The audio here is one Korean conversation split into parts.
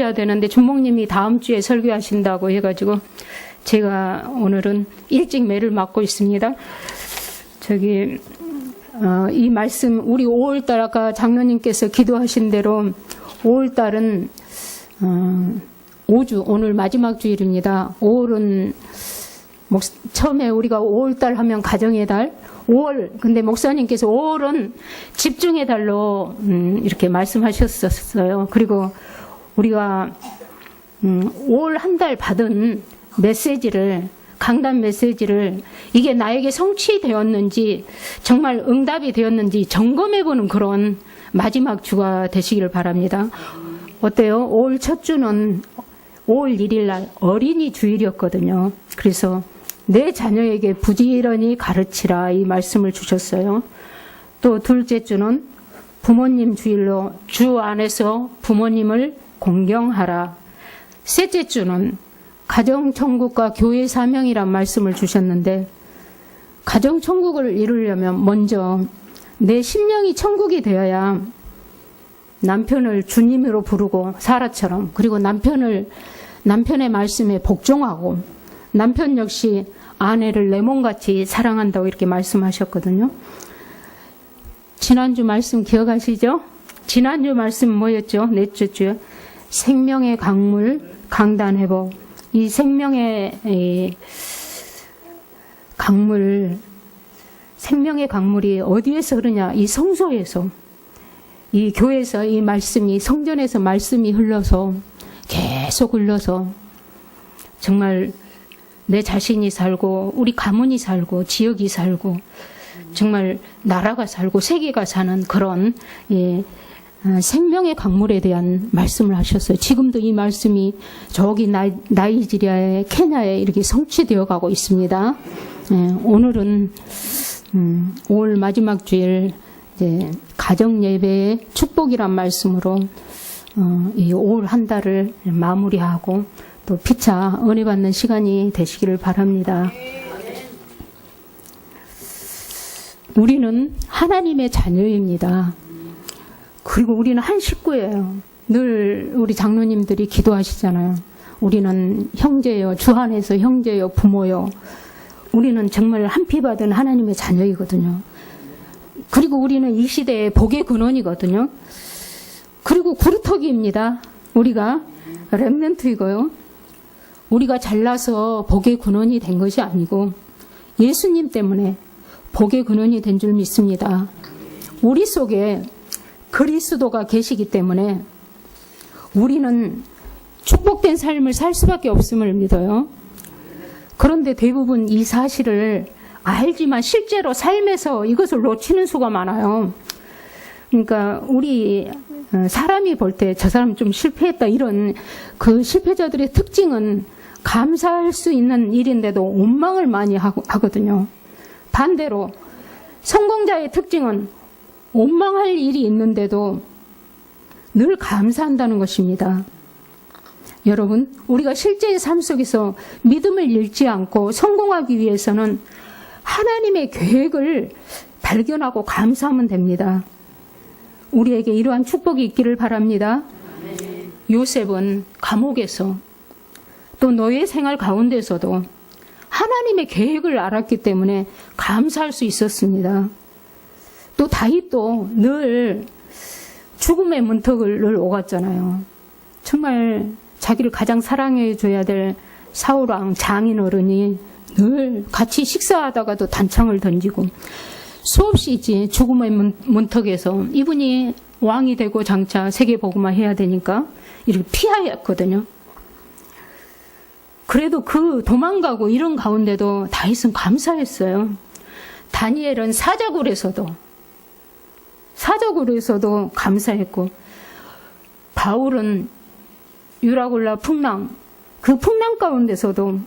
설교하셔야 되는데 주목님이 다음 주에 설교하신다고 해가지고 제가 오늘은 일찍 매를 맞고 있습니다. 이 말씀 우리 5월달 아까 장로님께서 기도하신 대로 5월달은 5주 오늘 마지막 주일입니다. 5월은 처음에 우리가 5월달 하면 가정의 달 5월 근데 목사님께서 5월은 집중의 달로 이렇게 말씀하셨었어요. 그리고 우리가 5월 한 달 받은 메시지를 강단 메시지를 이게 나에게 성취되었는지 정말 응답이 되었는지 점검해보는 그런 마지막 주가 되시기를 바랍니다. 어때요? 5월 첫 주는 5월 1일 날 어린이 주일이었거든요. 그래서 내 자녀에게 부지런히 가르치라 이 말씀을 주셨어요. 또 둘째 주는 부모님 주일로 주 안에서 부모님을 공경하라. 셋째 주는 가정천국과 교회 사명이란 말씀을 주셨는데 가정천국을 이루려면 먼저 내 심령이 천국이 되어야 남편을 주님으로 부르고 사라처럼 그리고 남편의 말씀에 복종하고 남편 역시 아내를 내 몸같이 사랑한다고 이렇게 말씀하셨거든요. 지난주 말씀 기억하시죠? 지난주 말씀 뭐였죠? 넷째 주에 생명의 강물 강단회복. 이 생명의 강물이 어디에서 흐르냐? 이 성소에서, 이 교회에서 이 말씀이, 성전에서 말씀이 흘러서, 계속 흘러서, 정말 내 자신이 살고, 우리 가문이 살고, 지역이 살고, 정말 나라가 살고, 세계가 사는 그런, 생명의 강물에 대한 말씀을 하셨어요. 지금도 이 말씀이 저기 나이지리아에 케냐에 이렇게 성취되어 가고 있습니다. 오늘은 5월 마지막 주일 가정 예배의 축복이란 말씀으로 이 5월 한 달을 마무리하고 또 피차 은혜 받는 시간이 되시기를 바랍니다. 우리는 하나님의 자녀입니다. 그리고 우리는 한 식구예요. 늘 우리 장로님들이 기도하시잖아요. 우리는 형제요, 주 안에서 형제요, 부모요. 우리는 정말 한 피 받은 하나님의 자녀이거든요. 그리고 우리는 이 시대의 복의 근원이거든요. 그리고 구루터기입니다. 우리가 렘넌트이고요. 우리가 잘나서 복의 근원이 된 것이 아니고 예수님 때문에 복의 근원이 된 줄 믿습니다. 우리 속에 그리스도가 계시기 때문에 우리는 축복된 삶을 살 수밖에 없음을 믿어요. 그런데 대부분 이 사실을 알지만 실제로 삶에서 이것을 놓치는 수가 많아요. 그러니까 우리 사람이 볼 때 저 사람 좀 실패했다 이런 그 실패자들의 특징은 감사할 수 있는 일인데도 원망을 많이 하거든요. 반대로 성공자의 특징은 원망할 일이 있는데도 늘 감사한다는 것입니다. 여러분, 우리가 실제의 삶 속에서 믿음을 잃지 않고 성공하기 위해서는 하나님의 계획을 발견하고 감사하면 됩니다. 우리에게 이러한 축복이 있기를 바랍니다. 요셉은 감옥에서 또 노예 생활 가운데서도 하나님의 계획을 알았기 때문에 감사할 수 있었습니다. 또 다윗도 늘 죽음의 문턱을 늘 오갔잖아요. 정말 자기를 가장 사랑해줘야 될 사울왕 장인어른이 늘 같이 식사하다가도 단창을 던지고 수없이 있지 죽음의 문턱에서 이분이 왕이 되고 장차 세계복음화 해야 되니까 이렇게 피하였거든요. 그래도 그 도망가고 이런 가운데도 다윗은 감사했어요. 다니엘은 사자굴에서도 감사했고 바울은 유라굴라 풍랑 그 풍랑 가운데서도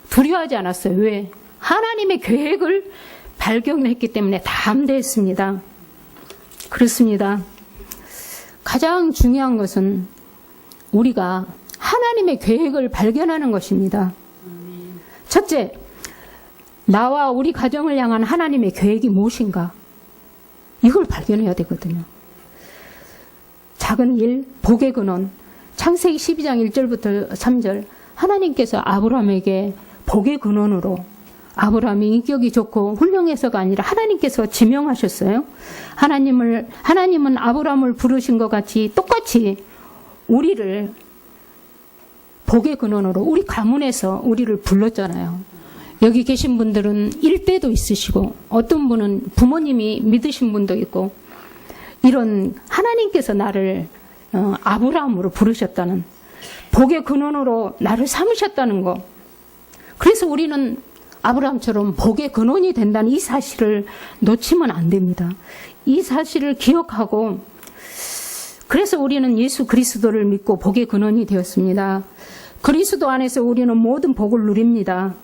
두려워하지 않았어요. 왜? 하나님의 계획을 발견했기 때문에 담대했습니다. 그렇습니다. 가장 중요한 것은 우리가 하나님의 계획을 발견하는 것입니다. 첫째, 나와 우리 가정을 향한 하나님의 계획이 무엇인가? 이걸 발견해야 되거든요. 작은 일, 복의 근원, 창세기 12장 1절부터 3절 하나님께서 아브라함에게 복의 근원으로 아브라함이 인격이 좋고 훌륭해서가 아니라 하나님께서 지명하셨어요. 하나님은 아브라함을 부르신 것 같이 똑같이 우리를 복의 근원으로 우리 가문에서 우리를 불렀잖아요. 여기 계신 분들은 일대도 있으시고 어떤 분은 부모님이 믿으신 분도 있고 이런 하나님께서 나를 아브라함으로 부르셨다는 복의 근원으로 나를 삼으셨다는 거. 그래서 우리는 아브라함처럼 복의 근원이 된다는 이 사실을 놓치면 안 됩니다. 이 사실을 기억하고 그래서 우리는 예수 그리스도를 믿고 복의 근원이 되었습니다. 그리스도 안에서 우리는 모든 복을 누립니다.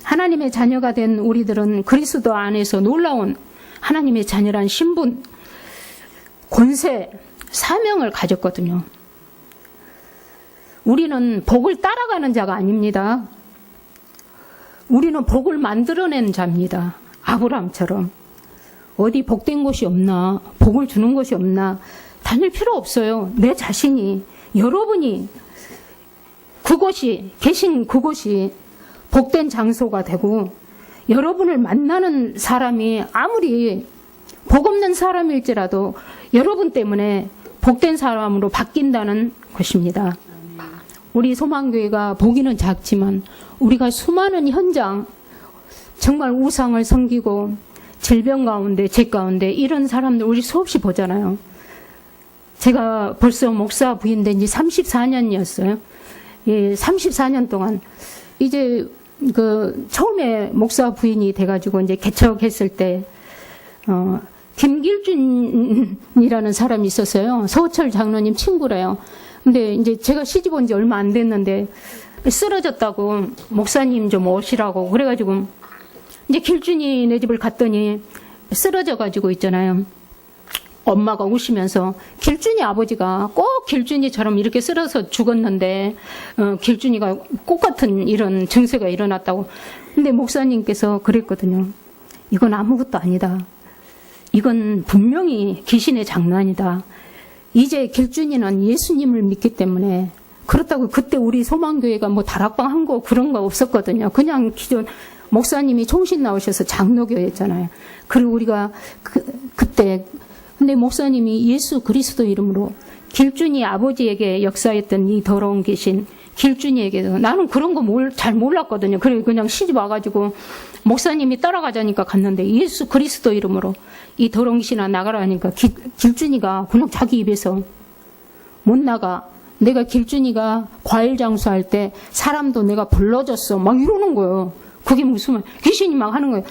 하나님의 자녀가 된 우리들은 그리스도 안에서 놀라운 하나님의 자녀란 신분, 권세, 사명을 가졌거든요. 우리는 복을 따라가는 자가 아닙니다. 우리는 복을 만들어낸 자입니다. 아브라함처럼. 어디 복된 곳이 없나, 복을 주는 곳이 없나 다닐 필요 없어요. 내 자신이, 여러분이 계신 그곳이 복된 장소가 되고 여러분을 만나는 사람이 아무리 복 없는 사람일지라도 여러분 때문에 복된 사람으로 바뀐다는 것입니다. 우리 소망교회가 보기는 작지만 우리가 수많은 현장, 정말 우상을 섬기고 질병 가운데, 죄 가운데 이런 사람들 우리 수없이 보잖아요. 제가 벌써 목사 부인된 지 34년이었어요. 예, 34년 동안 이제 처음에 목사 부인이 돼가지고 이제 개척했을 때 김길준이라는 사람이 있었어요. 서우철 장로님 친구래요. 근데 이제 제가 시집 온 지 얼마 안 됐는데 쓰러졌다고 목사님 좀 오시라고 그래가지고 이제 길준이 집을 갔더니 쓰러져가지고 있잖아요. 엄마가 우시면서 길준이 아버지가 꼭 길준이처럼 이렇게 쓰러서 죽었는데 길준이가 꽃 같은 이런 증세가 일어났다고. 근데 목사님께서 그랬거든요. 이건 아무것도 아니다. 이건 분명히 귀신의 장난이다. 이제 길준이는 예수님을 믿기 때문에 그렇다고 그때 우리 소망교회가 뭐 다락방 한 거 그런 거 없었거든요. 그냥 기존 목사님이 총신 나오셔서 장로교회였잖아요. 그리고 우리가 그때 근데 목사님이 예수 그리스도 이름으로 길준이 아버지에게 역사했던 이 더러운 귀신 길준이에게도 나는 그런 거 잘 몰랐거든요. 그리고 그냥 시집 와가지고 목사님이 따라가자니까 갔는데 예수 그리스도 이름으로 이 더러운 귀신아 나가라 하니까 길준이가 그냥 자기 입에서 못 나가. 내가 길준이가 과일 장수할 때 사람도 내가 불러줬어. 막 이러는 거예요. 그게 무슨 말. 귀신이 막 하는 거예요.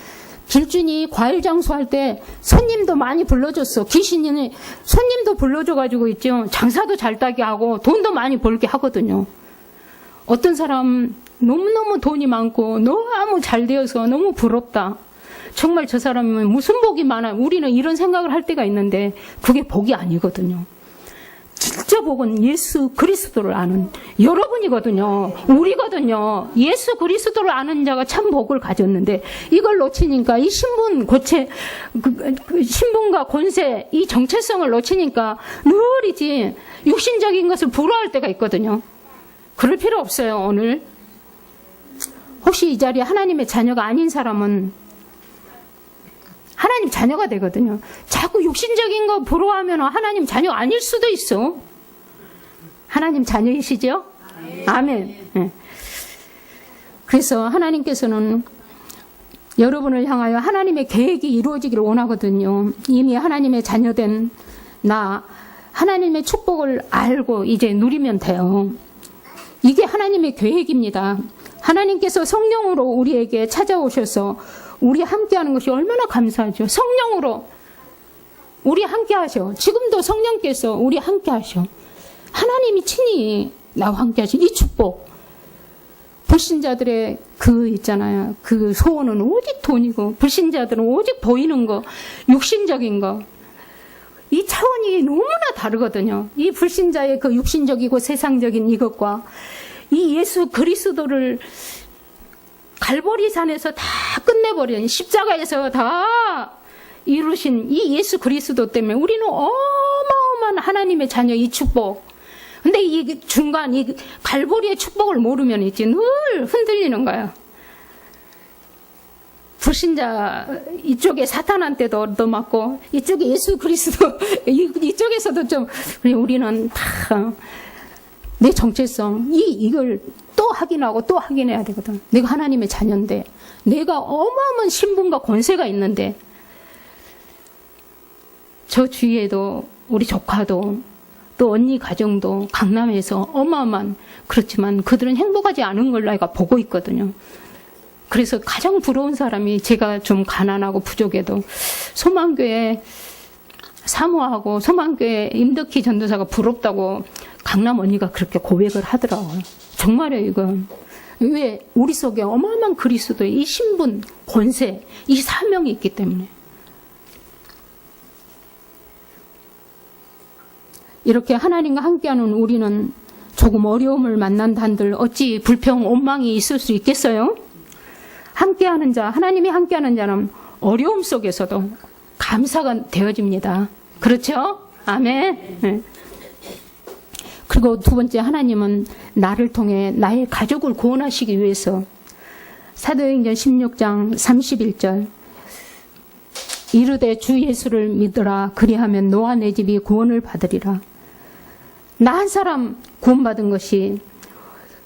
길준이 과일 장수할 때 손님도 많이 불러줬어. 귀신이 손님도 불러줘가지고 있죠. 장사도 잘 따게 하고 돈도 많이 벌게 하거든요. 어떤 사람 너무너무 돈이 많고 너무 잘 되어서 너무 부럽다. 정말 저 사람은 무슨 복이 많아. 우리는 이런 생각을 할 때가 있는데 그게 복이 아니거든요. 진짜 복은 예수 그리스도를 아는 여러분이거든요. 우리거든요. 예수 그리스도를 아는 자가 참 복을 가졌는데 이걸 놓치니까 이 신분과 권세, 이 정체성을 놓치니까 늘이지 육신적인 것을 부러워할 때가 있거든요. 그럴 필요 없어요. 오늘 혹시 이 자리에 하나님의 자녀가 아닌 사람은 하나님 자녀가 되거든요. 자꾸 육신적인 거 부러워하면 하나님 자녀 아닐 수도 있어. 하나님 자녀이시죠? 아멘. 네. 그래서 하나님께서는 여러분을 향하여 하나님의 계획이 이루어지기를 원하거든요. 이미 하나님의 자녀된 나 하나님의 축복을 알고 이제 누리면 돼요. 이게 하나님의 계획입니다. 하나님께서 성령으로 우리에게 찾아오셔서 우리 함께하는 것이 얼마나 감사하죠. 성령으로 우리 함께하셔. 지금도 성령께서 우리 함께하셔. 하나님이 친히 나와 함께하신 이 축복. 불신자들의 있잖아요. 그 소원은 오직 돈이고 불신자들은 오직 보이는 거, 육신적인 거. 이 차원이 너무나 다르거든요. 이 불신자의 그 육신적이고 세상적인 이것과 이 예수 그리스도를 갈보리 산에서 다 끝내버린 십자가에서 다 이루신 이 예수 그리스도 때문에 우리는 어마어마한 하나님의 자녀 이 축복. 근데 이 중간, 이 갈보리의 축복을 모르면 있지, 늘 흔들리는 거야. 불신자, 이쪽에 사탄한테도 얻어맞고, 이쪽에 예수 그리스도, 이쪽에서도 좀, 우리는 다, 내 정체성, 이걸 또 확인하고 또 확인해야 되거든. 내가 하나님의 자녀인데, 내가 어마어마한 신분과 권세가 있는데, 저 주위에도 우리 조카도 또 언니 가정도 강남에서 어마어마한, 그렇지만 그들은 행복하지 않은 걸로 내가 보고 있거든요. 그래서 가장 부러운 사람이, 제가 좀 가난하고 부족해도 소망교회 사모하고 소망교회 임덕희 전도사가 부럽다고 강남 언니가 그렇게 고백을 하더라고요. 정말이에요, 이건. 왜? 우리 속에 어마어마한 그리스도의 이 신분, 권세, 이 사명이 있기 때문에. 이렇게 하나님과 함께하는 우리는 조금 어려움을 만난다 한들 어찌 불평, 원망이 있을 수 있겠어요? 함께하는 자, 하나님이 함께하는 자는 어려움 속에서도 감사가 되어집니다. 그렇죠? 아멘. 네. 그리고 두 번째, 하나님은 나를 통해 나의 가족을 구원하시기 위해서 사도행전 16장 31절 이르되 주 예수를 믿으라 그리하면 너와 내 집이 구원을 받으리라. 나 한 사람 구원받은 것이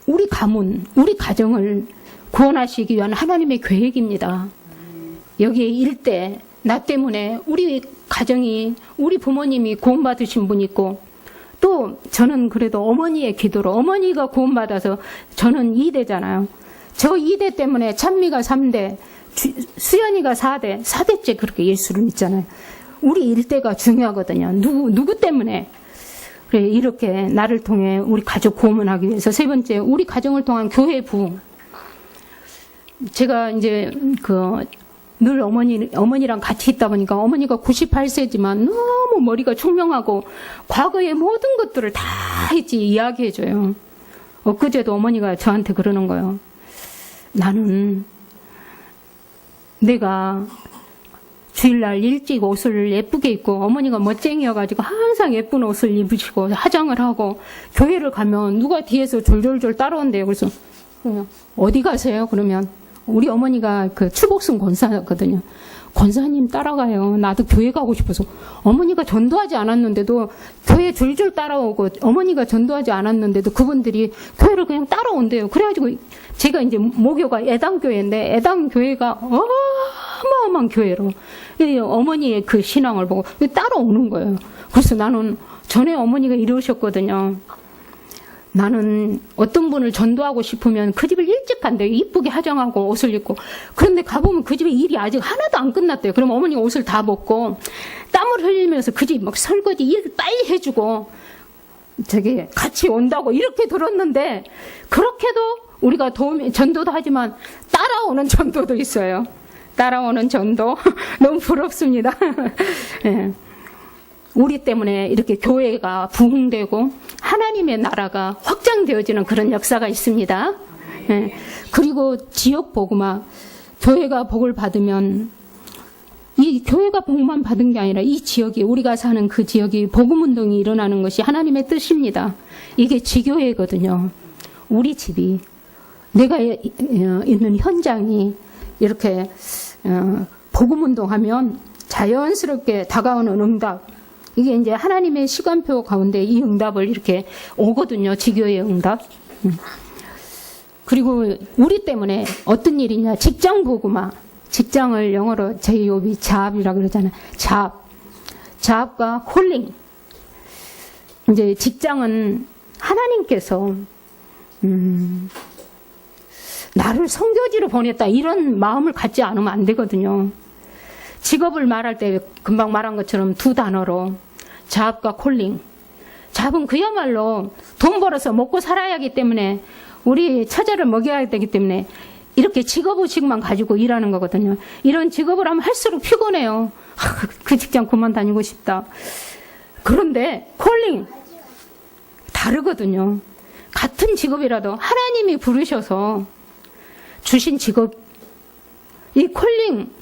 우리 가문, 우리 가정을 구원하시기 위한 하나님의 계획입니다. 여기에 일대 나 때문에 우리 가정이, 우리 부모님이 구원받으신 분이 있고, 또 저는 그래도 어머니의 기도로, 어머니가 구원받아서 저는 2대잖아요. 저 2대 때문에 찬미가 3대, 수연이가 4대, 4대째 그렇게 예수를 믿잖아요. 우리 일대가 중요하거든요. 누구 때문에? 그래, 이렇게 나를 통해 우리 가족 구원하기 위해서. 세 번째, 우리 가정을 통한 교회 부흥. 제가 이제 늘 어머니랑 같이 있다 보니까 어머니가 98세지만 너무 머리가 총명하고 과거의 모든 것들을 다 이제 이야기해줘요. 엊그제도 어머니가 저한테 그러는 거예요. 나는 내가 주일날 일찍 옷을 예쁘게 입고, 어머니가 멋쟁이여가지고 항상 예쁜 옷을 입으시고 화장을 하고 교회를 가면 누가 뒤에서 졸졸졸 따라온대요. 그래서 어디 가세요? 그러면 우리 어머니가 그 추복순 권사거든요. 권사님 따라가요. 나도 교회 가고 싶어서. 어머니가 전도하지 않았는데도 교회 줄줄 따라오고, 어머니가 전도하지 않았는데도 그분들이 교회를 그냥 따라온대요. 그래가지고 제가 이제 모교가 애당교회인데, 애당교회가 어마어마한 교회로 어머니의 그 신앙을 보고 따라오는 거예요. 그래서 나는 전에 어머니가 이러셨거든요. 나는 어떤 분을 전도하고 싶으면 그 집을 일찍 간대요. 이쁘게 화장하고 옷을 입고. 그런데 가보면 그 집에 일이 아직 하나도 안 끝났대요. 그럼 어머니가 옷을 다 벗고 땀을 흘리면서 그 집 막 설거지 일 빨리 해주고 저기 같이 온다고 이렇게 들었는데, 그렇게도 우리가 전도도 하지만 따라오는 전도도 있어요. 따라오는 전도. 너무 부럽습니다. 네. 우리 때문에 이렇게 교회가 부흥되고 하나님의 나라가 확장되어지는 그런 역사가 있습니다. 네. 그리고 지역 복음화, 교회가 복을 받으면 이 교회가 복만 받은 게 아니라 이 지역이, 우리가 사는 그 지역이 복음운동이 일어나는 것이 하나님의 뜻입니다. 이게 지교회거든요. 우리 집이, 내가 있는 현장이 이렇게 복음운동하면 자연스럽게 다가오는 응답, 이게 이제 하나님의 시간표 가운데 이 응답을 이렇게 오거든요. 지교의 응답. 그리고 우리 때문에 어떤 일이냐. 직장 복음화. 직장을 영어로 제이오비 잡이라고 그러잖아요. 잡과 콜링. 이제 직장은 하나님께서 나를 선교지로 보냈다, 이런 마음을 갖지 않으면 안 되거든요. 직업을 말할 때 금방 말한 것처럼 두 단어로 잡과 콜링. 잡은 그야말로 돈 벌어서 먹고 살아야 하기 때문에, 우리 처자를 먹여야 되기 때문에 이렇게 직업의식만 가지고 일하는 거거든요. 이런 직업을 하면 할수록 피곤해요. 그 직장 그만 다니고 싶다. 그런데 콜링 다르거든요. 같은 직업이라도 하나님이 부르셔서 주신 직업, 이 콜링,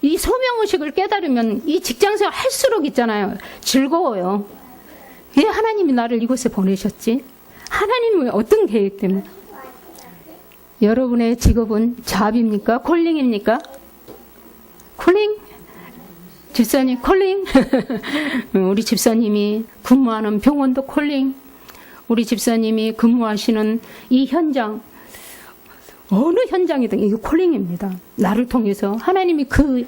이 소명의식을 깨달으면 이 직장생활 할수록 있잖아요. 즐거워요. 왜 하나님이 나를 이곳에 보내셨지? 하나님은 어떤 계획 때문에? 여러분의 직업은 잡입니까? 콜링입니까? 콜링? 집사님 콜링? 우리 집사님이 근무하는 병원도 콜링. 우리 집사님이 근무하시는 이 현장, 어느 현장이든 이게 콜링입니다. 나를 통해서 하나님이 그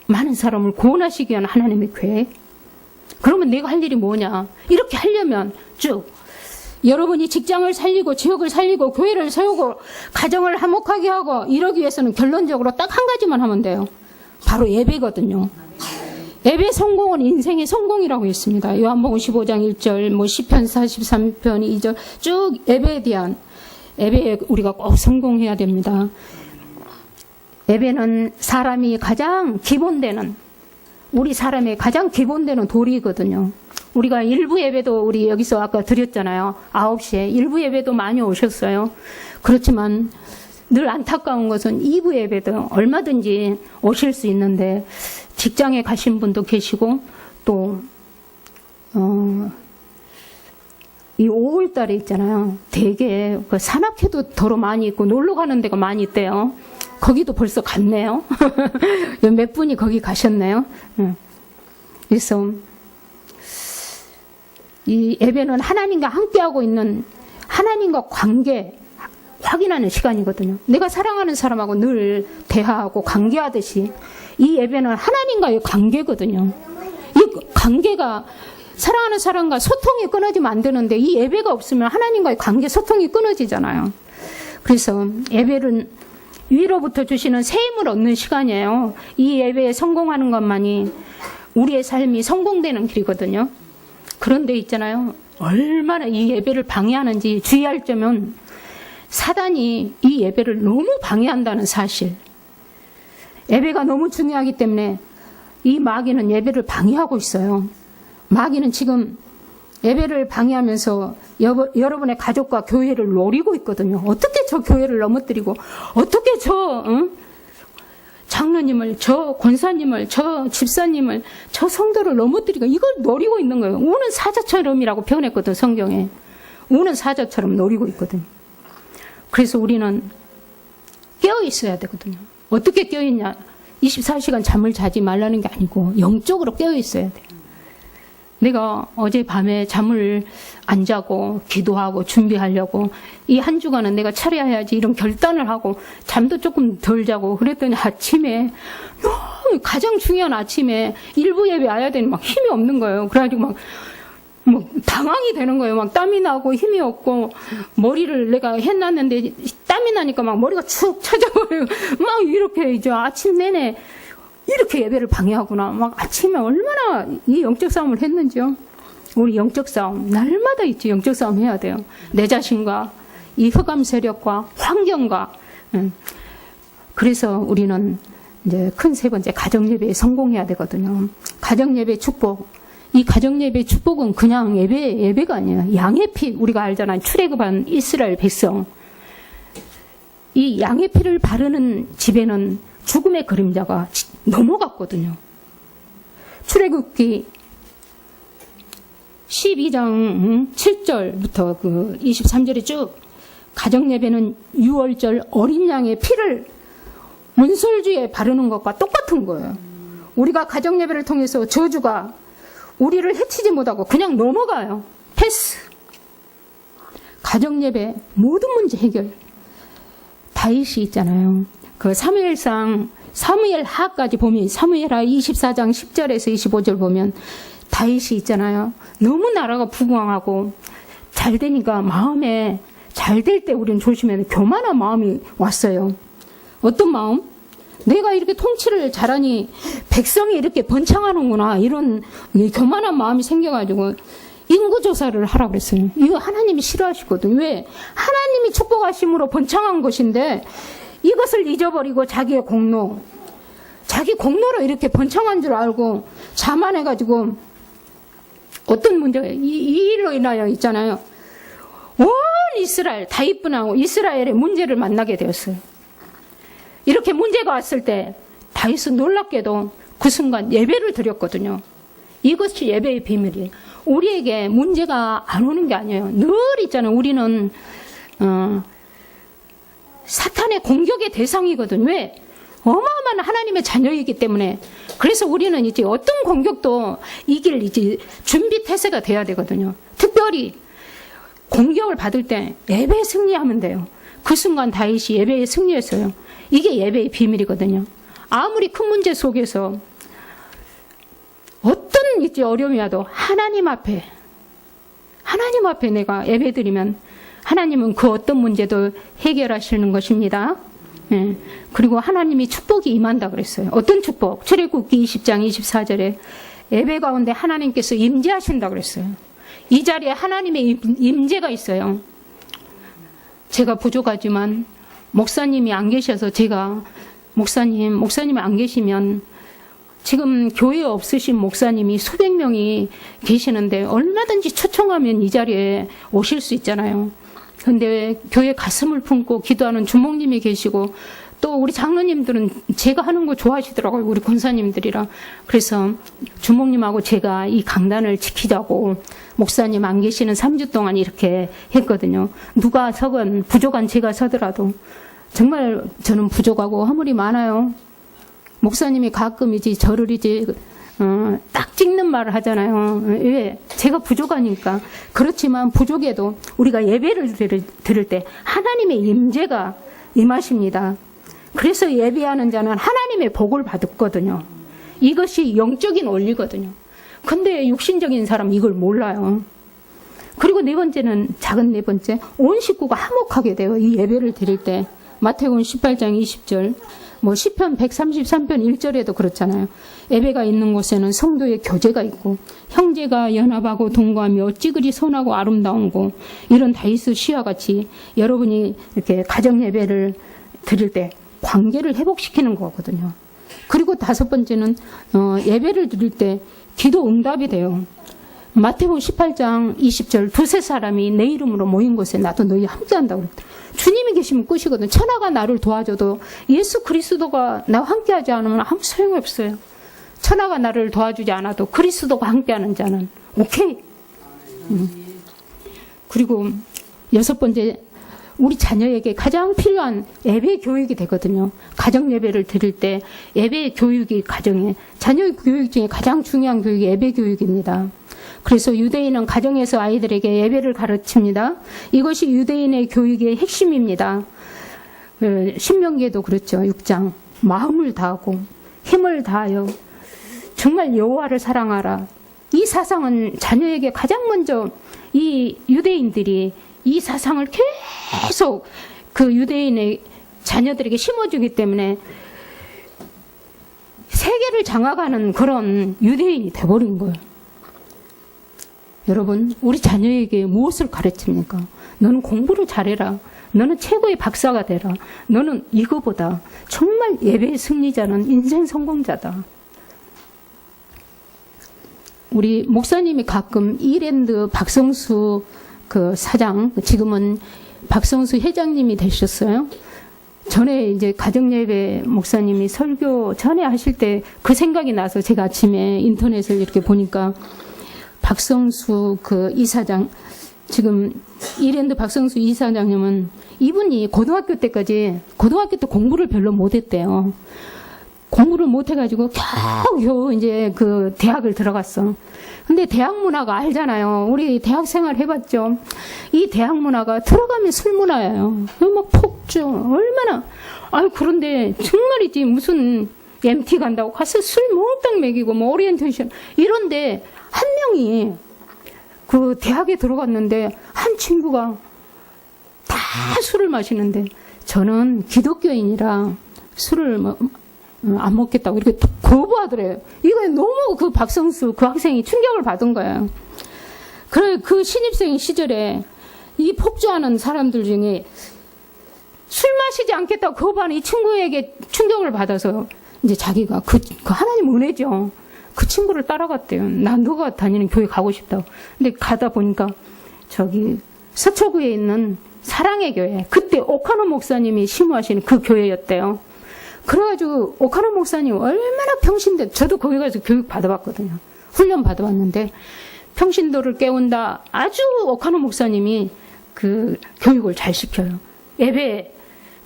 많은 사람을 구원하시기 위한 하나님의 계획. 그러면 내가 할 일이 뭐냐? 이렇게 하려면 쭉 여러분이 직장을 살리고 지역을 살리고 교회를 세우고 가정을 화목하게 하고 이러기 위해서는 결론적으로 딱 한 가지만 하면 돼요. 바로 예배거든요. 예배 성공은 인생의 성공이라고 했습니다. 요한복음 15장 1절, 시편 43편 2절 쭉 예배에 대한 예배에 우리가 꼭 성공해야 됩니다. 예배는 사람이 가장 기본되는 우리 사람의 가장 기본되는 도리거든요. 우리가 일부 예배도 우리 여기서 아까 드렸잖아요. 9시에 일부 예배도 많이 오셨어요. 그렇지만 늘 안타까운 것은 2부 예배도 얼마든지 오실 수 있는데 직장에 가신 분도 계시고 또 이 5월 달에 있잖아요. 되게 그 산악회도 더러 많이 있고 놀러 가는 데가 많이 있대요. 거기도 벌써 갔네요. 몇 분이 거기 가셨네요. 그래서 이 예배는 하나님과 함께하고 있는 하나님과 관계 확인하는 시간이거든요. 내가 사랑하는 사람하고 늘 대화하고 관계하듯이 이 예배는 하나님과의 관계거든요. 이 관계가 사랑하는 사람과 소통이 끊어지면 안 되는데 이 예배가 없으면 하나님과의 관계 소통이 끊어지잖아요. 그래서 예배는 위로부터 주시는 새 힘을 얻는 시간이에요. 이 예배에 성공하는 것만이 우리의 삶이 성공되는 길이거든요. 그런데 있잖아요. 얼마나 이 예배를 방해하는지 주의할 점은 사단이 이 예배를 너무 방해한다는 사실. 예배가 너무 중요하기 때문에 이 마귀는 예배를 방해하고 있어요. 마귀는 지금 예배를 방해하면서 여러분의 가족과 교회를 노리고 있거든요. 어떻게 저 교회를 넘어뜨리고 어떻게 저 장로님을, 저 권사님을, 저 집사님을, 저 성도를 넘어뜨리고 이걸 노리고 있는 거예요. 우는 사자처럼이라고 표현했거든, 성경에. 우는 사자처럼 노리고 있거든요. 그래서 우리는 깨어 있어야 되거든요. 어떻게 깨어 있냐? 24시간 잠을 자지 말라는 게 아니고 영적으로 깨어 있어야 돼요. 내가 어젯밤에 잠을 안 자고 기도하고 준비하려고 이 한 주간은 내가 차려야지 이런 결단을 하고 잠도 조금 덜 자고 그랬더니 아침에 너무 가장 중요한 아침에 일부 예배 와야 되니 막 힘이 없는 거예요. 그래가지고 막 당황이 되는 거예요. 막 땀이 나고 힘이 없고 머리를 내가 해놨는데 땀이 나니까 막 머리가 축 쳐져버려요. 막 이렇게 이제 아침 내내 이렇게 예배를 방해하구나. 막 아침에 얼마나 이 영적 싸움을 했는지요. 우리 영적 싸움 날마다 있지. 영적 싸움 해야 돼요. 내 자신과 이 흑암 세력과 환경과. 그래서 우리는 이제 큰 세 번째 가정 예배에 성공해야 되거든요. 가정 예배 축복. 이 가정 예배 축복은 그냥 예배가 아니에요. 양의 피 우리가 알잖아요. 출애굽한 이스라엘 백성. 이 양의 피를 바르는 집에는 죽음의 그림자가 넘어갔거든요. 출애굽기 12장 7절부터 그 23절에 쭉 가정 예배는 6월절 어린 양의 피를 문설주에 바르는 것과 똑같은 거예요. 우리가 가정 예배를 통해서 저주가 우리를 해치지 못하고 그냥 넘어가요. 패스. 가정 예배 모든 문제 해결. 다윗이 있잖아요. 그 사무엘상 사무엘하까지 보면 사무엘하 24장 10절에서 25절 보면 다윗이 있잖아요. 너무 나라가 부강하고 잘 되니까 마음에 잘 될 때 우리는 조심해야 돼. 교만한 마음이 왔어요. 어떤 마음? 내가 이렇게 통치를 잘하니 백성이 이렇게 번창하는구나. 이런 교만한 마음이 생겨가지고 인구조사를 하라고 그랬어요. 이거 하나님이 싫어하시거든. 왜? 하나님이 축복하심으로 번창한 것인데 이것을 잊어버리고 자기 공로로 이렇게 번창한 줄 알고 자만해가지고 어떤 문제가 이 일로 인하여 있잖아요. 온 이스라엘 다윗분하고 이스라엘의 문제를 만나게 되었어요. 이렇게 문제가 왔을 때 다윗은 놀랍게도 그 순간 예배를 드렸거든요. 이것이 예배의 비밀이에요. 우리에게 문제가 안 오는 게 아니에요. 늘 있잖아요. 우리는 사탄의 공격의 대상이거든. 왜? 어마어마한 하나님의 자녀이기 때문에. 그래서 우리는 이제 어떤 공격도 이길 이제 준비 태세가 돼야 되거든요. 특별히 공격을 받을 때 예배에 승리하면 돼요. 그 순간 다윗이 예배에 승리했어요. 이게 예배의 비밀이거든요. 아무리 큰 문제 속에서 어떤 이제 어려움이 와도 하나님 앞에 내가 예배 드리면 하나님은 그 어떤 문제도 해결하시는 것입니다. 예. 그리고 하나님이 축복이 임한다 그랬어요. 어떤 축복? 출애굽기 20장 24절에 예배 가운데 하나님께서 임재하신다 그랬어요. 이 자리에 하나님의 임재가 있어요. 제가 부족하지만 목사님이 안 계셔서 제가 목사님이 안 계시면 지금 교회에 없으신 목사님이 수백 명이 계시는데 얼마든지 초청하면 이 자리에 오실 수 있잖아요. 근데 교회 가슴을 품고 기도하는 주목님이 계시고 또 우리 장로님들은 제가 하는 거 좋아하시더라고요. 우리 권사님들이랑. 그래서 주목님하고 제가 이 강단을 지키자고 목사님 안 계시는 3주 동안 이렇게 했거든요. 누가 서건 부족한 제가 서더라도 정말 저는 부족하고 허물이 많아요. 목사님이 가끔 이제 저를 이제 딱 찍는 말을 하잖아요. 왜? 제가 부족하니까. 그렇지만 부족해도 우리가 예배를 드릴 때 하나님의 임재가 임하십니다. 그래서 예배하는 자는 하나님의 복을 받거든요. 이것이 영적인 원리거든요. 근데 육신적인 사람 이걸 몰라요. 그리고 네 번째는 작은 네 번째, 온 식구가 화목하게 돼요. 이 예배를 드릴 때. 마태복음 18장 20절, 시편 133편 1절에도 그렇잖아요. 예배가 있는 곳에는 성도의 교제가 있고 형제가 연합하고 동거하며 어찌 그리 선하고 아름다운고, 이런 다윗의 시와 같이 여러분이 이렇게 가정 예배를 드릴 때 관계를 회복시키는 거거든요. 그리고 다섯 번째는 예배를 드릴 때 기도 응답이 돼요. 마태복음 18장 20절, 두세 사람이 내 이름으로 모인 곳에 나도 너희 함께한다고 그랬더라. 주님이 계시면 끝이거든. 천하가 나를 도와줘도 예수 그리스도가 나와 함께하지 않으면 아무 소용이 없어요. 천하가 나를 도와주지 않아도 그리스도가 함께하는 자는 오케이. 그리고 여섯 번째, 우리 자녀에게 가장 필요한 예배 교육이 되거든요. 가정 예배를 드릴 때 예배 교육이 가정에, 자녀 교육 중에 가장 중요한 교육이 예배 교육입니다. 그래서 유대인은 가정에서 아이들에게 예배를 가르칩니다. 이것이 유대인의 교육의 핵심입니다. 신명기에도 그렇죠. 6장. 마음을 다하고 힘을 다하여 정말 여호와를 사랑하라. 이 사상은 자녀에게 가장 먼저 이 유대인들이 이 사상을 계속 그 유대인의 자녀들에게 심어주기 때문에 세계를 장악하는 그런 유대인이 돼버린 거예요. 여러분, 우리 자녀에게 무엇을 가르칩니까? 너는 공부를 잘해라. 너는 최고의 박사가 되라. 너는 이거보다 정말 예배의 승리자는 인생 성공자다. 우리 목사님이 가끔 이랜드 박성수 그 사장, 지금은 박성수 회장님이 되셨어요. 전에 이제 가정예배 목사님이 설교 전에 하실 때 그 생각이 나서 제가 아침에 인터넷을 이렇게 보니까 박성수 그 이사장, 지금 이랜드 박성수 이사장님은 이분이 고등학교 때 공부를 별로 못했대요. 공부를 못해가지고 겨우 이제 그 대학을 들어갔어. 근데 대학 문화가 알잖아요. 우리 대학 생활 해봤죠. 이 대학 문화가 들어가면 술 문화예요. 막 폭주, 얼마나. 그런데 정말이지 무슨 MT 간다고 가서 술 몽땅 먹이고 오리엔테이션 이런데 한 명이 그 대학에 들어갔는데 한 친구가 다 술을 마시는데 저는 기독교인이라 술을 안 먹겠다고 이렇게 거부하더래요. 이거 너무 그 박성수 그 학생이 충격을 받은 거예요. 그 신입생 시절에 이 폭주하는 사람들 중에 술 마시지 않겠다고 거부하는 이 친구에게 충격을 받아서 이제 자기가 그 하나님 은혜죠. 그 친구를 따라갔대요. 나 너가 다니는 교회 가고 싶다고. 근데 가다 보니까 저기 서초구에 있는 사랑의 교회, 그때 오카노 목사님이 심호하시는 그 교회였대요. 그래가지고 오카노 목사님 얼마나 평신대, 저도 거기 가서 교육 받아봤거든요. 훈련 받아봤는데 평신도를 깨운다. 아주 오카노 목사님이 그 교육을 잘 시켜요. 예배,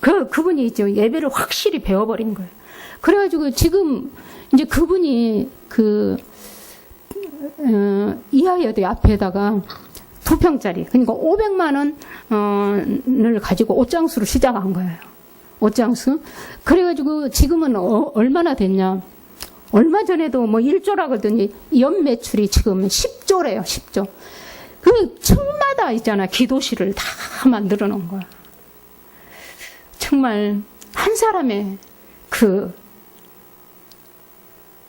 그분이 있죠. 예배를 확실히 배워버린 거예요. 그래가지고 지금 이제 그분이 이하여대 앞에다가 2평짜리, 그러니까 500만 원을 가지고 옷장수로 시작한 거예요. 옷장수. 그래가지고 지금은 얼마나 됐냐. 얼마 전에도 뭐 1조라 그러더니 연 매출이 지금 10조래요. 10조. 그 층마다 있잖아. 기도실을 다 만들어 놓은 거야. 정말 한 사람의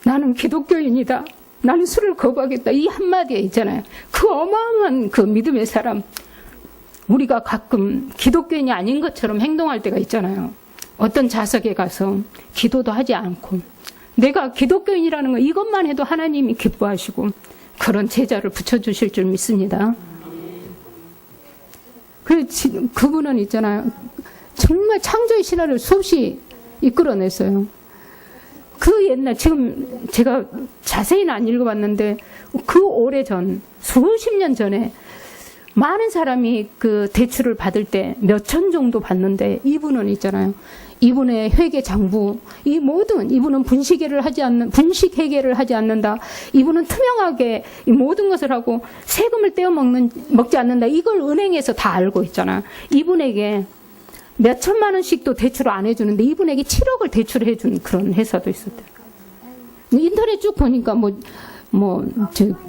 나는 기독교인이다. 나는 술을 거부하겠다. 이 한마디에 있잖아요. 그 어마어마한 그 믿음의 사람. 우리가 가끔 기독교인이 아닌 것처럼 행동할 때가 있잖아요. 어떤 좌석에 가서 기도도 하지 않고 내가 기독교인이라는 거 이것만 해도 하나님이 기뻐하시고 그런 제자를 붙여주실 줄 믿습니다. 그분은 있잖아요. 정말 창조의 신화를 수없이 이끌어냈어요. 그 옛날, 지금 제가 자세히는 안 읽어봤는데 그 오래전, 수십 년 전에 많은 사람이 그 대출을 받을 때 몇천 정도 받는데 이분은 있잖아요. 이분의 회계 장부, 이분은 분식 회계를 하지 않는다. 이분은 투명하게 이 모든 것을 하고 세금을 먹지 않는다. 이걸 은행에서 다 알고 있잖아. 이분에게 몇 천만 원씩도 대출을 안 해주는데 이분에게 7억을 대출해 준 그런 회사도 있었대요. 인터넷 쭉 보니까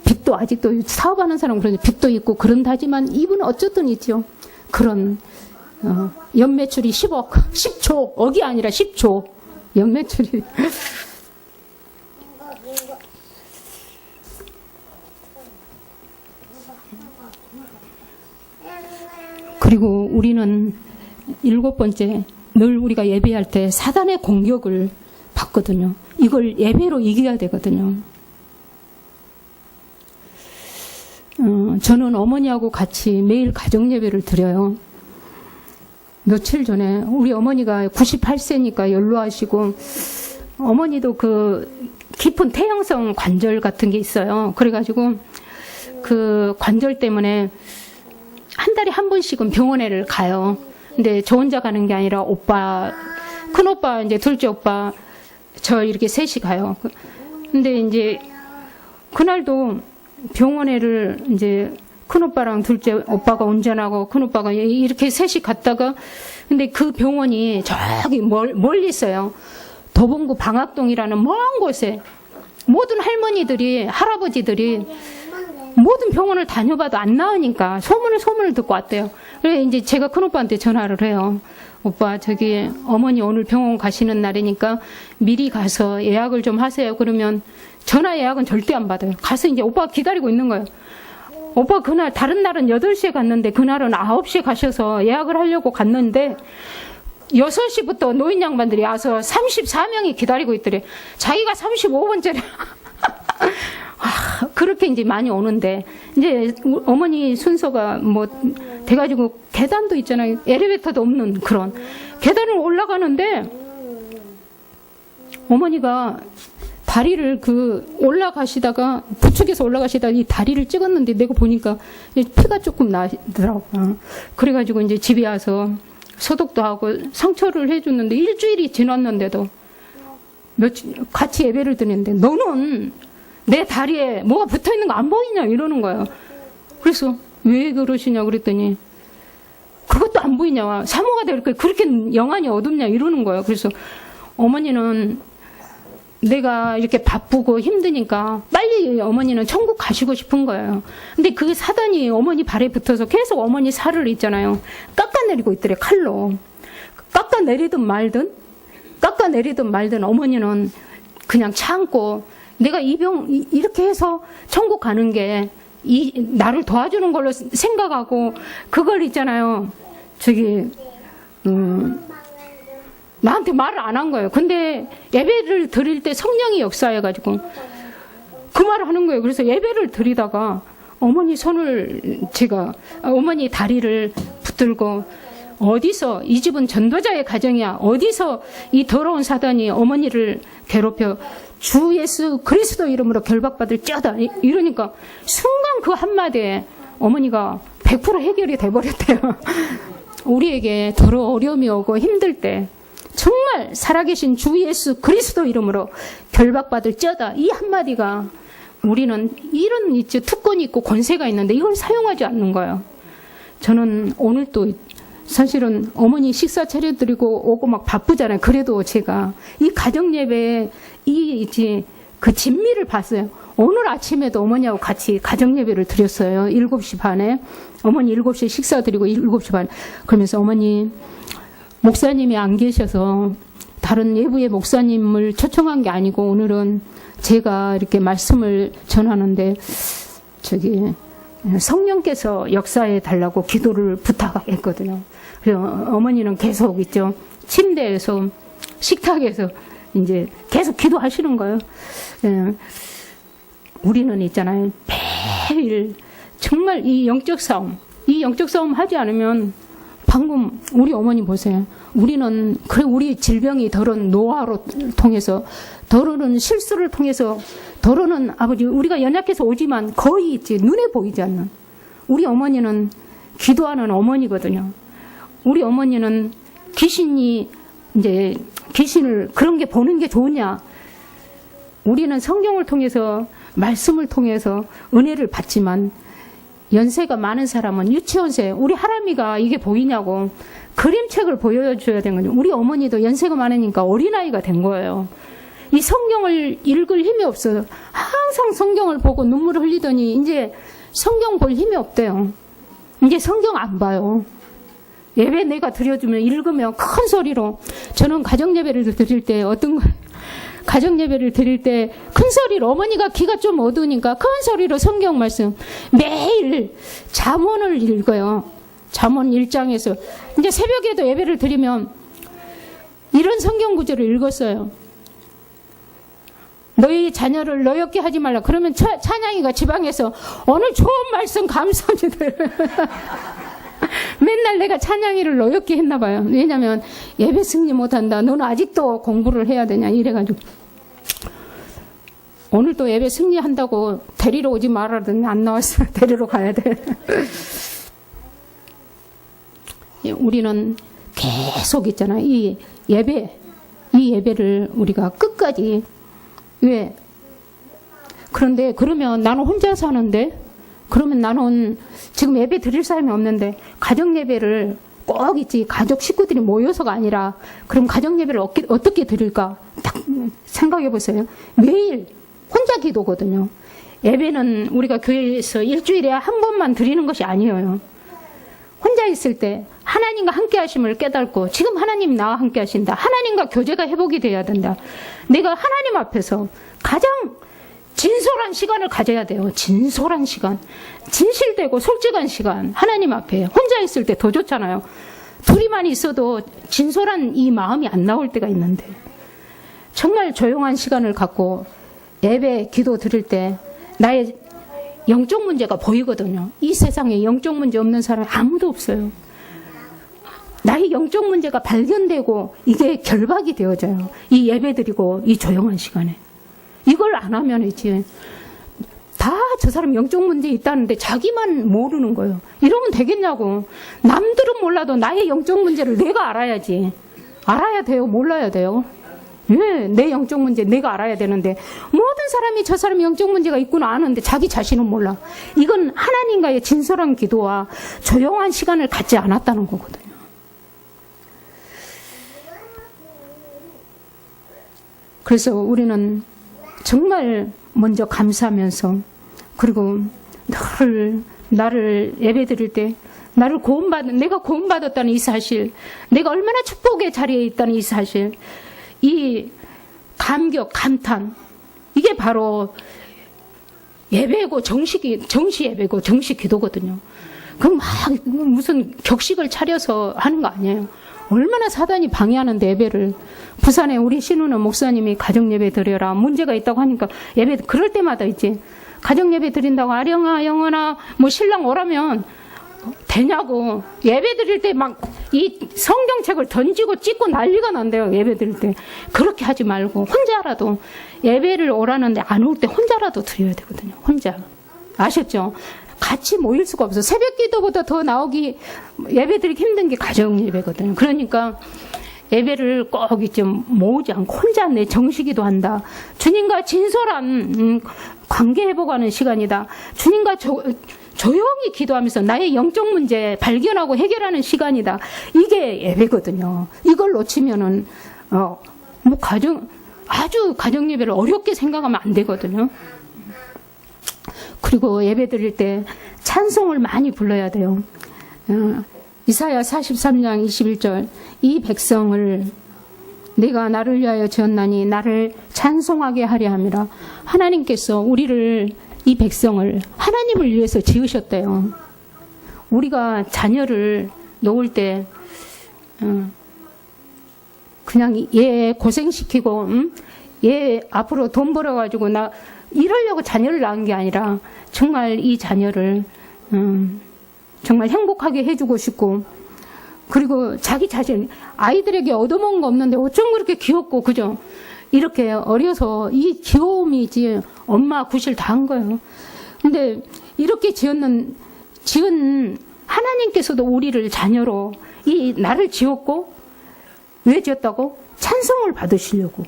빚도 아직도 사업하는 사람은 그런지 빚도 있고 그런다지만 이분은 어쨌든 있죠. 그런 연매출이 10억, 10조, 억이 아니라 10조 연매출이. 그리고 우리는 7번째, 늘 우리가 예배할 때 사단의 공격을 받거든요. 이걸 예배로 이겨야 되거든요. 저는 어머니하고 같이 매일 가정 예배를 드려요. 며칠 전에 우리 어머니가 98세니까 연로하시고 어머니도 그 깊은 태형성 관절 같은 게 있어요. 그래가지고 그 관절 때문에 한 달에 한 번씩은 병원에를 가요. 근데 저 혼자 가는 게 아니라 큰 오빠, 이제 둘째 오빠, 저 이렇게 셋이 가요. 근데 이제 그날도 병원에를 이제 큰 오빠랑 둘째 오빠가 운전하고 큰 오빠가 이렇게 셋이 갔다가 근데 그 병원이 저기 멀리 있어요. 도봉구 방학동이라는 먼 곳에 모든 할머니들이, 할아버지들이 모든 병원을 다녀봐도 안 나으니까 소문을 듣고 왔대요. 그래서 이제 제가 큰 오빠한테 전화를 해요. 오빠, 저기 어머니 오늘 병원 가시는 날이니까 미리 가서 예약을 좀 하세요. 그러면 전화 예약은 절대 안 받아요. 가서 이제 오빠가 기다리고 있는 거예요. 오빠 그날, 다른 날은 8시에 갔는데 그날은 9시에 가셔서 예약을 하려고 갔는데 6시부터 노인 양반들이 와서 34명이 기다리고 있더래. 자기가 35번째래. 그렇게 이제 많이 오는데, 이제 어머니 순서가 돼가지고 계단도 있잖아요. 엘리베이터도 없는 그런. 계단을 올라가는데, 어머니가 다리를 올라가시다가, 부축해서 올라가시다가 이 다리를 찍었는데 내가 보니까 피가 조금 나더라고요. 그래가지고 이제 집에 와서 소독도 하고 상처를 해줬는데 일주일이 지났는데도 같이 예배를 드리는데 너는 내 다리에 뭐가 붙어있는 거 안 보이냐 이러는 거예요. 그래서 왜 그러시냐 그랬더니 그것도 안 보이냐, 사모가 될 거 그렇게 영안이 어둡냐 이러는 거예요. 그래서 어머니는 내가 이렇게 바쁘고 힘드니까 빨리 어머니는 천국 가시고 싶은 거예요. 근데 그 사단이 어머니 발에 붙어서 계속 어머니 살을 있잖아요. 깎아내리고 있더래, 칼로. 깎아내리든 말든 어머니는 그냥 참고 내가 이 병 이렇게 해서 천국 가는 게 나를 도와주는 걸로 생각하고 그걸 있잖아요. 나한테 말을 안 한 거예요. 근데 예배를 드릴 때 성령이 역사해가지고 그 말을 하는 거예요. 그래서 예배를 드리다가 어머니 손을 어머니 다리를 붙들고 어디서 이 집은 전도자의 가정이야. 어디서 이 더러운 사단이 어머니를 괴롭혀 주 예수 그리스도 이름으로 결박받을 쩌다. 이러니까 순간 그 한마디에 어머니가 100% 해결이 돼버렸대요. 우리에게 더러 어려움이 오고 힘들 때 정말 살아계신 주 예수 그리스도 이름으로 결박받을 쩌다. 이 한마디가 우리는 이런 있지 특권이 있고 권세가 있는데 이걸 사용하지 않는 거예요. 저는 오늘 또 사실은 어머니 식사 차려드리고 오고 막 바쁘잖아요. 그래도 제가 이 가정 예배에 이제 그 진미를 봤어요. 오늘 아침에도 어머니하고 같이 가정 예배를 드렸어요. 7시 반에. 어머니 7시에 식사 드리고 7시 반에. 그러면서 어머니 목사님이 안 계셔서 다른 외부의 목사님을 초청한 게 아니고 오늘은 제가 이렇게 말씀을 전하는데 저기 성령께서 역사해 달라고 기도를 부탁했거든요. 그래서 어머니는 계속 있죠. 침대에서 식탁에서 이제 계속 기도하시는 거예요. 우리는 있잖아요. 매일 정말 이 영적 싸움 하지 않으면 방금 우리 어머니 보세요. 우리는 그래 우리 질병이 더러운 노화로 통해서 더러운 실수를 통해서 더러운 아버지 우리가 연약해서 오지만 거의 있지 눈에 보이지 않는 우리 어머니는 기도하는 어머니거든요. 우리 어머니는 귀신을 그런 게 보는 게 좋으냐? 우리는 성경을 통해서 말씀을 통해서 은혜를 받지만 연세가 많은 사람은 유치원생 우리 하람이가 이게 보이냐고 그림책을 보여줘야 되는 거죠. 우리 어머니도 연세가 많으니까 어린아이가 된 거예요. 이 성경을 읽을 힘이 없어요. 항상 성경을 보고 눈물을 흘리더니 이제 성경 볼 힘이 없대요. 이제 성경 안 봐요. 예배 내가 드려주면 읽으면 큰 소리로 저는 가정예배를 드릴 때 가정예배를 드릴 때 큰 소리로 어머니가 귀가 좀 어두우니까 큰 소리로 성경 말씀 매일 잠언을 읽어요. 잠언 1장에서 이제 새벽에도 예배를 드리면 이런 성경 구절을 읽었어요. 너희 자녀를 너였게 하지 말라. 그러면 찬양이가 지방에서 오늘 좋은 말씀 감사합니다. 맨날 내가 찬양이를 너였게 했나 봐요. 왜냐면 예배 승리 못한다. 너는 아직도 공부를 해야 되냐 이래가지고 오늘 또 예배 승리한다고 데리러 오지 말라더니 안 나왔어. 데리러 가야 돼. 우리는 계속 있잖아. 이 예배를 우리가 끝까지 왜? 그런데 그러면 나는 혼자 사는데 그러면 나는 지금 예배 드릴 사람이 없는데 가정 예배를 꼭 있지 가족 식구들이 모여서가 아니라 그럼 가정 예배를 어떻게 드릴까 딱 생각해 보세요. 매일 혼자 기도거든요. 예배는 우리가 교회에서 일주일에 한 번만 드리는 것이 아니에요. 혼자 있을 때 하나님과 함께 하심을 깨닫고 지금 하나님 나와 함께 하신다. 하나님과 교제가 회복이 돼야 된다. 내가 하나님 앞에서 가장 진솔한 시간을 가져야 돼요. 진솔한 시간. 진실되고 솔직한 시간. 하나님 앞에 혼자 있을 때 더 좋잖아요. 둘이만 있어도 진솔한 이 마음이 안 나올 때가 있는데 정말 조용한 시간을 갖고 예배 기도 드릴 때 나의 영적 문제가 보이거든요. 이 세상에 영적 문제 없는 사람 아무도 없어요. 나의 영적 문제가 발견되고 이게 결박이 되어져요. 이 예배 드리고 이 조용한 시간에. 이걸 안 하면 이제 다 저 사람 영적 문제 있다는데 자기만 모르는 거예요. 이러면 되겠냐고. 남들은 몰라도 나의 영적 문제를 내가 알아야지. 알아야 돼요? 몰라야 돼요? 네, 내 영적 문제 내가 알아야 되는데 모든 사람이 저 사람이 영적 문제가 있구나 아는데 자기 자신은 몰라. 이건 하나님과의 진솔한 기도와 조용한 시간을 갖지 않았다는 거거든요. 그래서 우리는 정말 먼저 감사하면서 그리고 나를 예배드릴 때 나를 내가 구원받았다는 이 사실, 내가 얼마나 축복의 자리에 있다는 이 사실, 이 감격, 감탄, 이게 바로 예배고 정시 예배고 정시 기도거든요. 그럼 막 무슨 격식을 차려서 하는 거 아니에요. 얼마나 사단이 방해하는데 예배를. 부산에 우리 신우는 목사님이 가정예배 드려라. 문제가 있다고 하니까 예배 그럴 때마다 있지. 가정예배 드린다고 아령아 영원아 뭐 신랑 오라면 되냐고. 예배 드릴 때 막 이 성경책을 던지고 찢고 난리가 난대요. 예배 드릴 때. 그렇게 하지 말고 혼자라도 예배를 오라는데 안 올 때 혼자라도 드려야 되거든요. 혼자. 아셨죠? 같이 모일 수가 없어. 새벽 기도보다 더 나오기 예배 드리기 힘든 게 가정 예배거든요. 그러니까 예배를 꼭 이제 모으지 않고 혼자 내 정식기도 한다. 주님과 진솔한 관계 회복하는 시간이다. 주님과 조용히 기도하면서 나의 영적 문제 발견하고 해결하는 시간이다. 이게 예배거든요. 이걸 놓치면은 뭐 아주 가정 예배를 어렵게 생각하면 안 되거든요. 그리고 예배 드릴 때 찬송을 많이 불러야 돼요. 이사야 43장 21절 이 백성을 내가 나를 위하여 지었나니 나를 찬송하게 하려 함이라. 하나님께서 우리를 이 백성을 하나님을 위해서 지으셨대요. 우리가 자녀를 놓을 때 그냥 얘 고생시키고 얘 앞으로 돈 벌어가지고 나 이러려고 자녀를 낳은 게 아니라 정말 이 자녀를 정말 행복하게 해주고 싶고 그리고 자기 자신 아이들에게 얻어먹은 거 없는데 어쩜 그렇게 귀엽고 그죠? 이렇게 어려서 이 귀여움이지 엄마 구실 다 한 거예요. 근데 이렇게 지은 하나님께서도 우리를 자녀로 이 나를 지었고 왜 지었다고? 찬송을 받으시려고.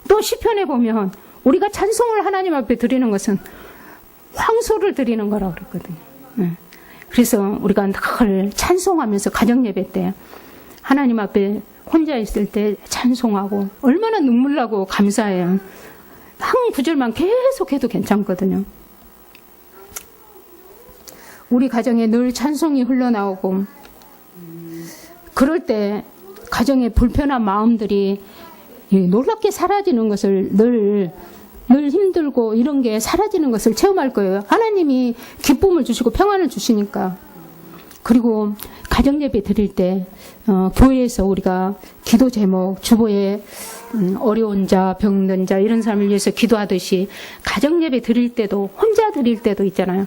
또 시편에 보면 우리가 찬송을 하나님 앞에 드리는 것은 황소를 드리는 거라고 그랬거든요. 그래서 우리가 늘 찬송하면서 가정 예배 때 하나님 앞에 혼자 있을 때 찬송하고 얼마나 눈물 나고 감사해요. 한 구절만 계속해도 괜찮거든요. 우리 가정에 늘 찬송이 흘러나오고 그럴 때 가정의 불편한 마음들이 놀랍게 사라지는 것을 늘 힘들고 이런 게 사라지는 것을 체험할 거예요. 하나님이 기쁨을 주시고 평안을 주시니까. 그리고 가정 예배 드릴 때 교회에서 우리가 기도 제목 주보에 어려운 자, 병든 자 이런 사람을 위해서 기도하듯이 가정 예배 드릴 때도 혼자 드릴 때도 있잖아요.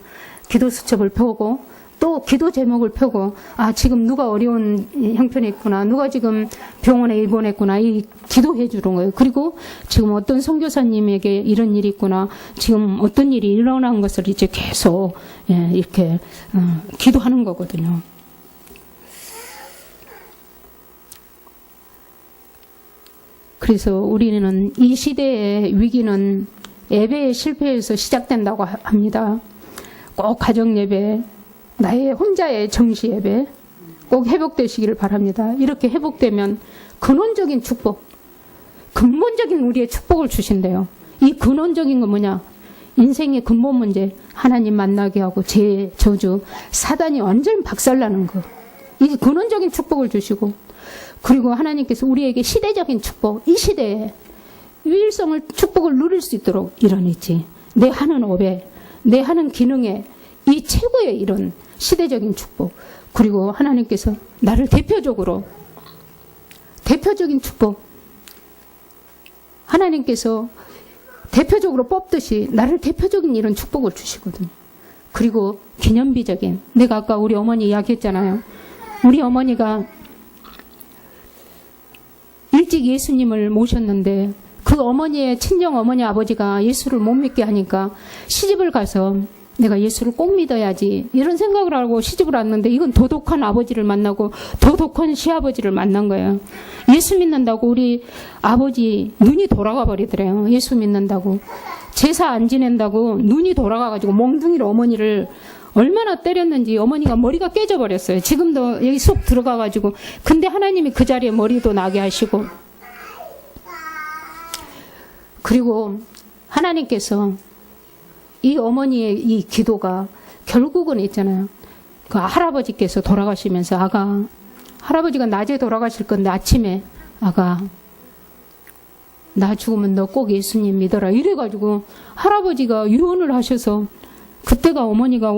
기도 수첩을 펴고 또 기도 제목을 펴고 지금 누가 어려운 형편에 있구나, 누가 지금 병원에 입원했구나 이 기도해 주는 거예요. 그리고 지금 어떤 선교사님에게 이런 일이 있구나, 지금 어떤 일이 일어난 것을 이제 계속 이렇게 기도하는 거거든요. 그래서 우리는 이 시대의 위기는 예배의 실패에서 시작된다고 합니다. 꼭 가정 예배, 나의 혼자의 정시 예배 꼭 회복되시기를 바랍니다. 이렇게 회복되면 근원적인 축복, 근본적인 우리의 축복을 주신대요. 이 근원적인 건 뭐냐? 인생의 근본 문제, 하나님 만나게 하고 죄, 저주, 사단이 완전 박살나는 거. 이 근원적인 축복을 주시고, 그리고 하나님께서 우리에게 시대적인 축복, 이 시대에 유일성을 축복을 누릴 수 있도록 이런 있지. 내 하는 업에, 내 하는 기능에 이 최고의 이런 시대적인 축복, 그리고 하나님께서 나를 대표적인 축복, 하나님께서 대표적으로 뽑듯이 나를 대표적인 이런 축복을 주시거든요. 그리고 기념비적인, 내가 아까 우리 어머니 이야기했잖아요. 우리 어머니가 일찍 예수님을 모셨는데 그 어머니의 친정 어머니 아버지가 예수를 못 믿게 하니까 시집을 가서 내가 예수를 꼭 믿어야지 이런 생각을 하고 시집을 왔는데, 이건 도덕한 아버지를 만나고 도덕한 시아버지를 만난 거예요. 예수 믿는다고 우리 아버지 눈이 돌아가 버리더래요. 예수 믿는다고 제사 안 지낸다고 눈이 돌아가가지고 몽둥이로 어머니를 얼마나 때렸는지 어머니가 머리가 깨져버렸어요. 지금도 여기 속 들어가가지고. 근데 하나님이 그 자리에 머리도 나게 하시고, 그리고 하나님께서 이 어머니의 이 기도가 결국은 있잖아요. 그 할아버지께서 돌아가시면서 할아버지가 낮에 돌아가실 건데 아침에 나 죽으면 너 꼭 예수님 믿어라 이래가지고 할아버지가 유언을 하셔서, 그때가 어머니가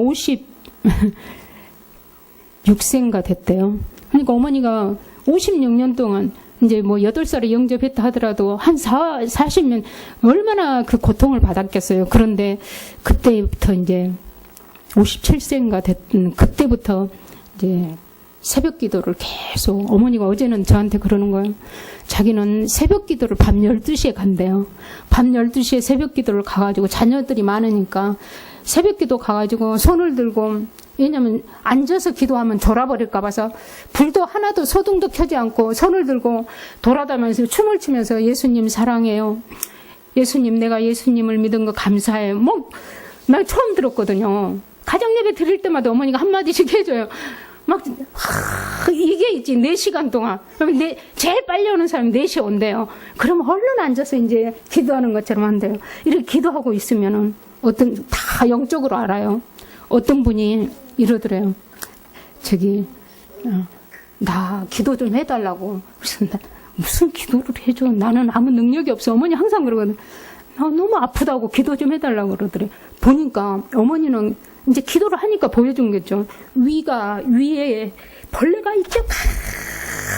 56세인가 됐대요. 그러니까 어머니가 56년 동안 이제 뭐 8살에 영접했다 하더라도 한 40년 얼마나 그 고통을 받았겠어요. 그런데 그때부터 이제 57세인가 됐던 그때부터 이제 새벽 기도를 계속, 어머니가 어제는 저한테 그러는 거예요. 자기는 새벽 기도를 밤 12시에 간대요. 밤 12시에 새벽 기도를 가가지고 자녀들이 많으니까 새벽 기도 가가지고 손을 들고, 왜냐면 앉아서 기도하면 졸아버릴까 봐서 불도 하나도 소등도 켜지 않고 손을 들고 돌아다니면서 춤을 추면서 예수님 사랑해요. 예수님, 내가 예수님을 믿은 거 감사해요. 뭐, 나 처음 들었거든요. 가정 예배 드릴 때마다 어머니가 한마디씩 해줘요. 막, 이게 있지, 4시간 동안. 그럼 제일 빨리 오는 사람이 4시에 온대요. 그럼 얼른 앉아서 이제 기도하는 것처럼 한대요. 이렇게 기도하고 있으면은 다 영적으로 알아요. 어떤 분이 이러더래요. 나 기도 좀 해달라고. 그래서 무슨 기도를 해줘. 나는 아무 능력이 없어. 어머니 항상 그러거든. 나 너무 아프다고 기도 좀 해달라고 그러더래. 보니까 어머니는 이제 기도를 하니까 보여준겠죠. 위에 벌레가 있죠.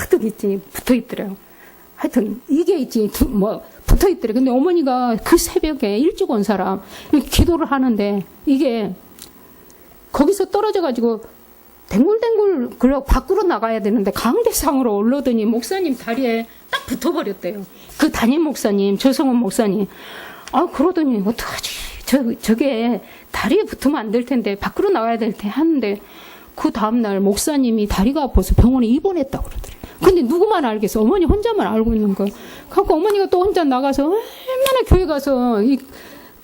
가득 있지. 붙어 있더래요. 하여튼 이게 있지. 붙어 있더래. 근데 어머니가 그 새벽에 일찍 온 사람 기도를 하는데 이게 거기서 떨어져가지고 댕굴댕굴 그러 밖으로 나가야 되는데 강대상으로 올라오더니 목사님 다리에 딱 붙어버렸대요. 그 담임 목사님, 조성원 목사님. 그러더니 어떡하지? 저게 다리에 붙으면 안 될 텐데 밖으로 나와야 될 텐데 하는데 그 다음날 목사님이 다리가 아파서 병원에 입원했다고 그러더래요. 근데 누구만 알겠어? 어머니 혼자만 알고 있는 거예요. 그러니까 어머니가 또 혼자 나가서 얼마나 교회 가서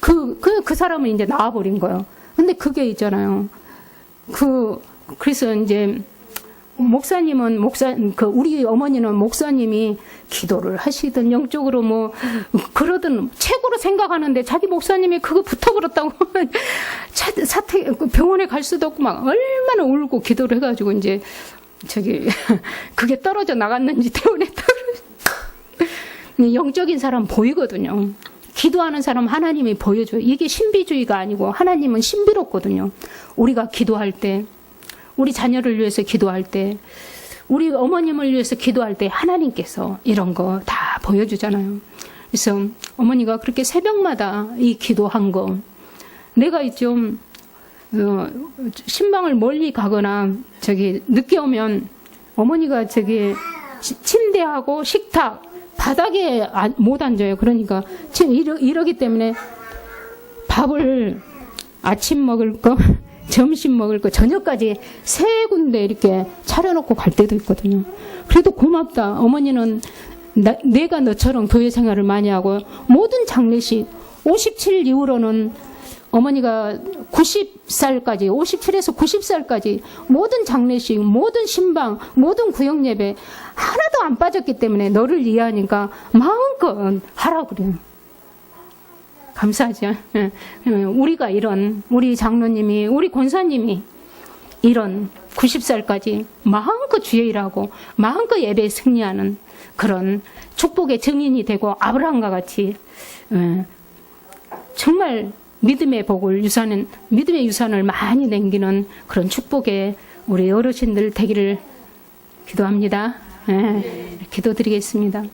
그 사람은 이제 나와버린 거예요. 근데 그게 있잖아요. 그래서 이제 목사님은 우리 어머니는 목사님이 기도를 하시든 영적으로 그러든 최고로 생각하는데 자기 목사님이 그거 붙어버렸다고 병원에 갈 수도 없고 막 얼마나 울고 기도를 해가지고 이제 그게 떨어져 나갔는지 태원에 떨어져. 영적인 사람 보이거든요. 기도하는 사람 하나님이 보여줘요. 이게 신비주의가 아니고 하나님은 신비롭거든요. 우리가 기도할 때, 우리 자녀를 위해서 기도할 때, 우리 어머님을 위해서 기도할 때 하나님께서 이런 거 다 보여주잖아요. 그래서 어머니가 그렇게 새벽마다 이 기도한 거, 내가 좀 신방을 멀리 가거나 늦게 오면 어머니가 침대하고 식탁 바닥에 못 앉아요. 그러니까 이러기 때문에 밥을 아침 먹을 거, 점심 먹을 거, 저녁까지 3군데 이렇게 차려놓고 갈 때도 있거든요. 그래도 고맙다. 어머니는 내가 너처럼 교회 생활을 많이 하고 모든 장례식 57 이후로는 어머니가 90살까지 57에서 90살까지 모든 장례식, 모든 신방, 모든 구역예배 하나도 안 빠졌기 때문에 너를 이해하니까 마음껏 하라고 그래요. 감사하죠. 우리가 우리 장로님이, 우리 권사님이 이런 90살까지 마음껏 주의 일하고 마음껏 예배에 승리하는 그런 축복의 증인이 되고 아브라함과 같이 정말 믿음의 복을 믿음의 유산을 많이 남기는 그런 축복의 우리 어르신들 되기를 기도합니다. 기도드리겠습니다.